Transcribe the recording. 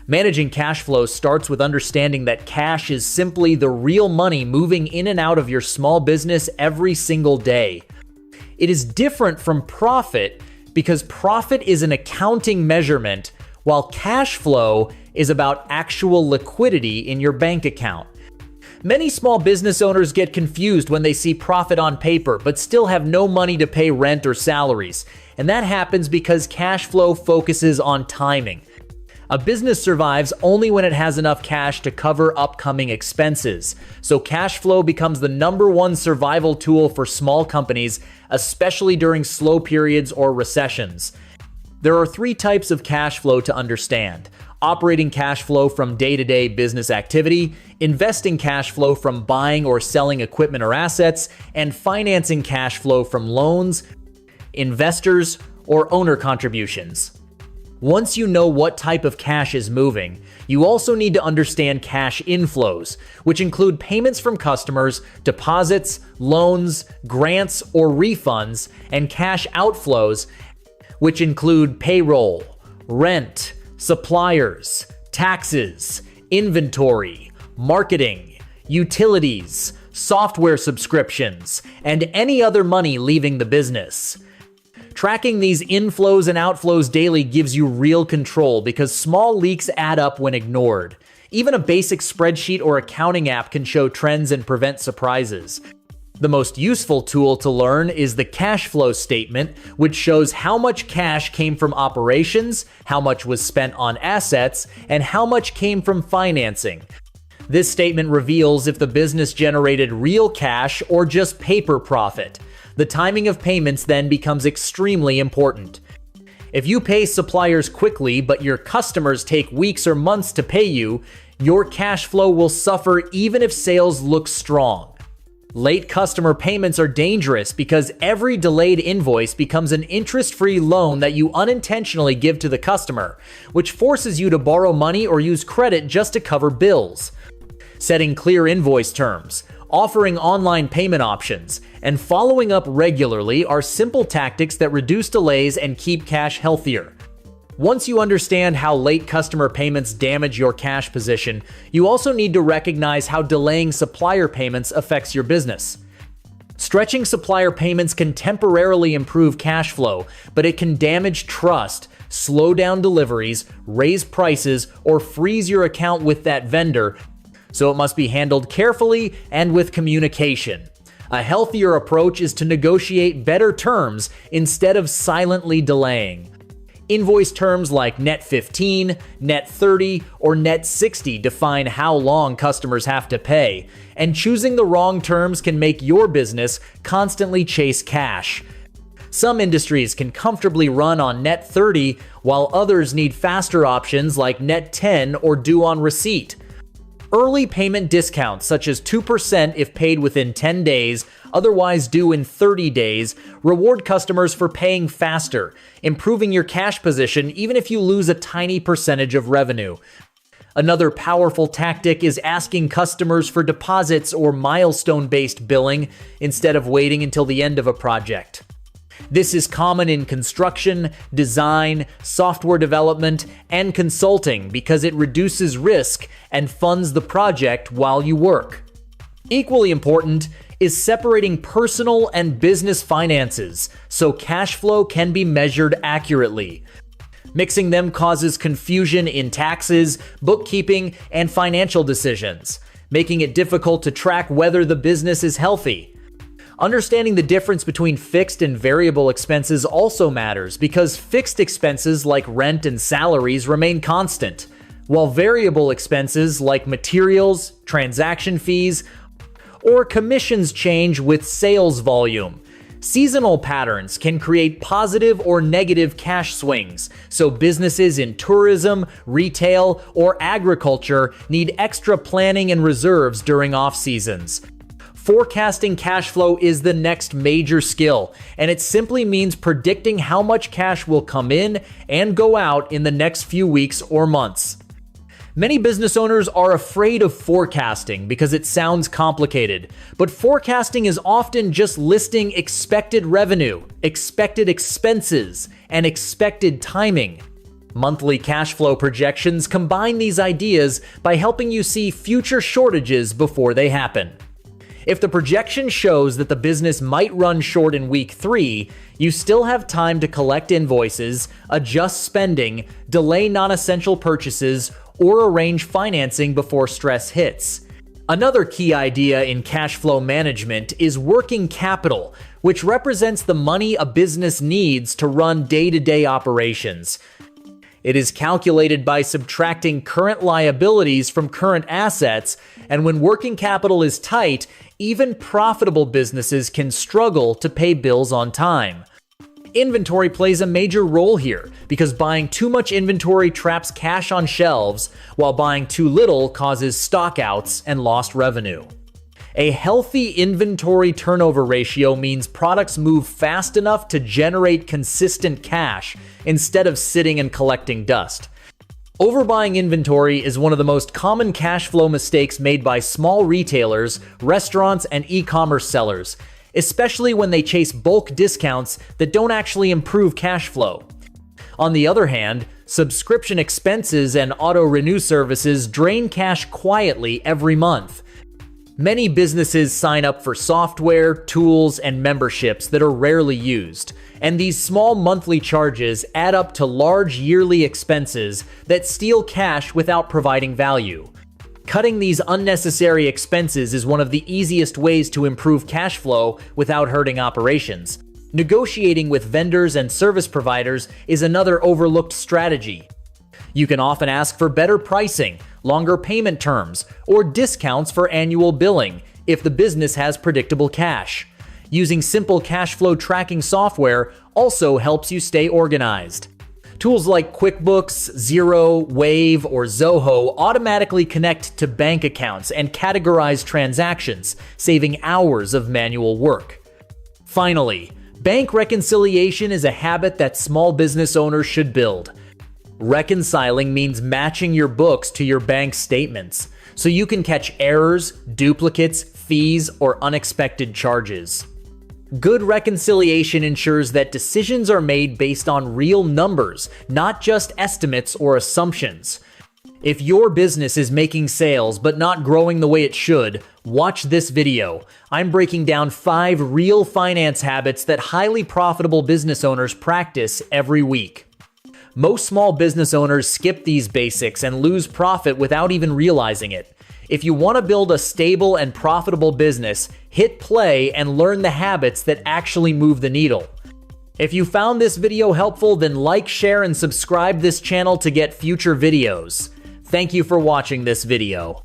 Managing cash flow starts with understanding that cash is simply the real money moving in and out of your small business every single day. It is different from profit because profit is an accounting measurement, while cash flow is about actual liquidity in your bank account. Many small business owners get confused when they see profit on paper but still have no money to pay rent or salaries, and that happens because cash flow focuses on timing. A business survives only when it has enough cash to cover upcoming expenses, so cash flow becomes the number one survival tool for small companies, especially during slow periods or recessions. There are three types of cash flow to understand: operating cash flow from day-to-day business activity, investing cash flow from buying or selling equipment or assets, and financing cash flow from loans, investors, or owner contributions. Once you know what type of cash is moving, you also need to understand cash inflows, which include payments from customers, deposits, loans, grants, or refunds, and cash outflows, which include payroll, rent, suppliers, taxes, inventory, marketing, utilities, software subscriptions, and any other money leaving the business. Tracking these inflows and outflows daily gives you real control because small leaks add up when ignored. Even a basic spreadsheet or accounting app can show trends and prevent surprises. The most useful tool to learn is the cash flow statement, which shows how much cash came from operations, how much was spent on assets, and how much came from financing. This statement reveals if the business generated real cash or just paper profit. The timing of payments then becomes extremely important. If you pay suppliers quickly, but your customers take weeks or months to pay you, your cash flow will suffer even if sales look strong. Late customer payments are dangerous because every delayed invoice becomes an interest-free loan that you unintentionally give to the customer, which forces you to borrow money or use credit just to cover bills. Setting clear invoice terms, offering online payment options, and following up regularly are simple tactics that reduce delays and keep cash healthier. Once you understand how late customer payments damage your cash position, you also need to recognize how delaying supplier payments affects your business. Stretching supplier payments can temporarily improve cash flow, but it can damage trust, slow down deliveries, raise prices, or freeze your account with that vendor, so it must be handled carefully and with communication. A healthier approach is to negotiate better terms instead of silently delaying. Invoice terms like net 15, net 30, or net 60 define how long customers have to pay, and choosing the wrong terms can make your business constantly chase cash. Some industries can comfortably run on net 30, while others need faster options like net 10 or due on receipt. Early payment discounts, such as 2% if paid within 10 days, otherwise due in 30 days, reward customers for paying faster, improving your cash position even if you lose a tiny percentage of revenue. Another powerful tactic is asking customers for deposits or milestone-based billing instead of waiting until the end of a project. This is common in construction, design, software development, and consulting because it reduces risk and funds the project while you work. Equally important is separating personal and business finances so cash flow can be measured accurately. Mixing them causes confusion in taxes, bookkeeping, and financial decisions, making it difficult to track whether the business is healthy. Understanding the difference between fixed and variable expenses also matters because fixed expenses like rent and salaries remain constant, while variable expenses like materials, transaction fees, or commissions change with sales volume. Seasonal patterns can create positive or negative cash swings, so businesses in tourism, retail, or agriculture need extra planning and reserves during off-seasons. Forecasting cash flow is the next major skill, and it simply means predicting how much cash will come in and go out in the next few weeks or months. Many business owners are afraid of forecasting because it sounds complicated, but forecasting is often just listing expected revenue, expected expenses, and expected timing. Monthly cash flow projections combine these ideas by helping you see future shortages before they happen. If the projection shows that the business might run short in week 3, you still have time to collect invoices, adjust spending, delay non-essential purchases, or arrange financing before stress hits. Another key idea in cash flow management is working capital, which represents the money a business needs to run day-to-day operations. It is calculated by subtracting current liabilities from current assets, and when working capital is tight, even profitable businesses can struggle to pay bills on time. Inventory plays a major role here because buying too much inventory traps cash on shelves, while buying too little causes stockouts and lost revenue. A healthy inventory turnover ratio means products move fast enough to generate consistent cash instead of sitting and collecting dust. Overbuying inventory is one of the most common cash flow mistakes made by small retailers, restaurants, and e-commerce sellers, especially when they chase bulk discounts that don't actually improve cash flow. On the other hand, subscription expenses and auto-renew services drain cash quietly every month. Many businesses sign up for software, tools, and memberships that are rarely used, and these small monthly charges add up to large yearly expenses that steal cash without providing value. Cutting these unnecessary expenses is one of the easiest ways to improve cash flow without hurting operations. Negotiating with vendors and service providers is another overlooked strategy. You can often ask for better pricing, longer payment terms, or discounts for annual billing if the business has predictable cash. Using simple cash flow tracking software also helps you stay organized. Tools like QuickBooks, Xero, Wave, or Zoho automatically connect to bank accounts and categorize transactions, saving hours of manual work. Finally, bank reconciliation is a habit that small business owners should build. Reconciling means matching your books to your bank statements, so you can catch errors, duplicates, fees, or unexpected charges. Good reconciliation ensures that decisions are made based on real numbers, not just estimates or assumptions. If your business is making sales but not growing the way it should, watch this video. I'm breaking down 5 real finance habits that highly profitable business owners practice every week. Most small business owners skip these basics and lose profit without even realizing it. If you want to build a stable and profitable business, hit play and learn the habits that actually move the needle. If you found this video helpful, then like, share, and subscribe this channel to get future videos. Thank you for watching this video.